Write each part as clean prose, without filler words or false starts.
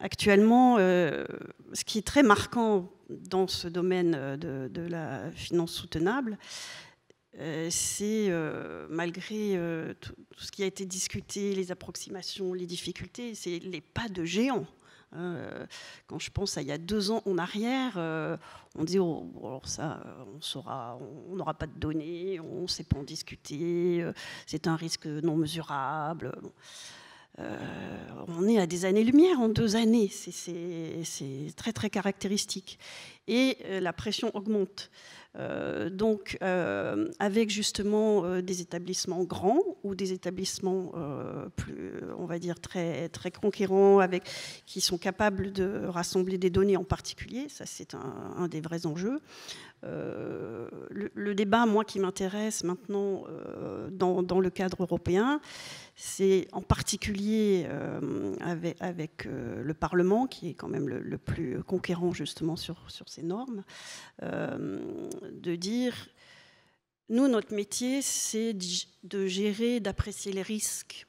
actuellement, ce qui est très marquant dans ce domaine de la finance soutenable, c'est, malgré tout ce qui a été discuté, les approximations, les difficultés, c'est les pas de géant. Quand je pense à il y a 2 ans en arrière, on dit oh, alors ça, on n'aura pas de données, on ne sait pas en discuter, c'est un risque non mesurable. On est à des années-lumière en 2 années, c'est très très caractéristique. Et la pression augmente. Donc, avec justement des établissements grands ou des établissements plus, on va dire, très, très conquérants, qui sont capables de rassembler des données en particulier, ça c'est un des vrais enjeux. Le débat, moi, qui m'intéresse maintenant dans le cadre européen, c'est en particulier avec le Parlement, qui est quand même le plus conquérant justement sur ces normes, de dire, nous, notre métier, c'est de gérer, d'apprécier les risques,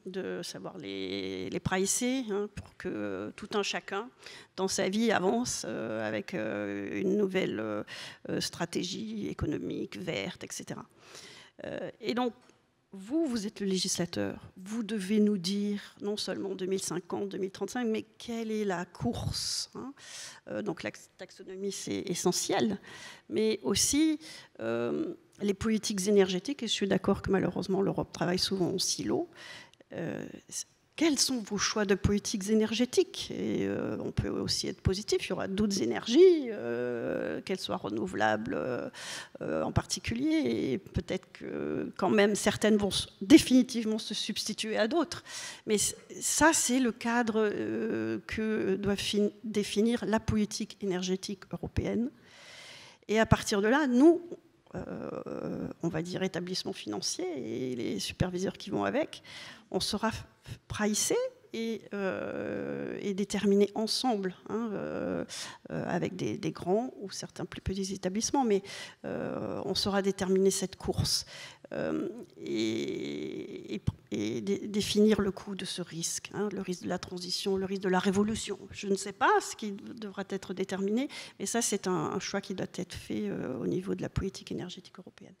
de savoir les pricer, pour que tout un chacun dans sa vie avance avec une nouvelle stratégie économique, verte, etc. Et donc, vous êtes le législateur, vous devez nous dire non seulement 2050, 2035, mais quelle est la course, donc la taxonomie, c'est essentiel, mais aussi les politiques énergétiques, et je suis d'accord que malheureusement l'Europe travaille souvent en silo. Quels sont vos choix de politiques énergétiques? Et on peut aussi être positif, il y aura d'autres énergies, qu'elles soient renouvelables en particulier, et peut-être que quand même certaines vont définitivement se substituer à d'autres. Mais ça, c'est le cadre que doit définir la politique énergétique européenne. Et à partir de là, nous, on va dire établissements financiers et les superviseurs qui vont avec, on sera pricé et déterminé ensemble, avec des grands ou certains plus petits établissements, mais on saura déterminer cette course et définir le coût de ce risque, le risque de la transition, le risque de la révolution. Je ne sais pas ce qui devra être déterminé, mais ça c'est un choix qui doit être fait au niveau de la politique énergétique européenne.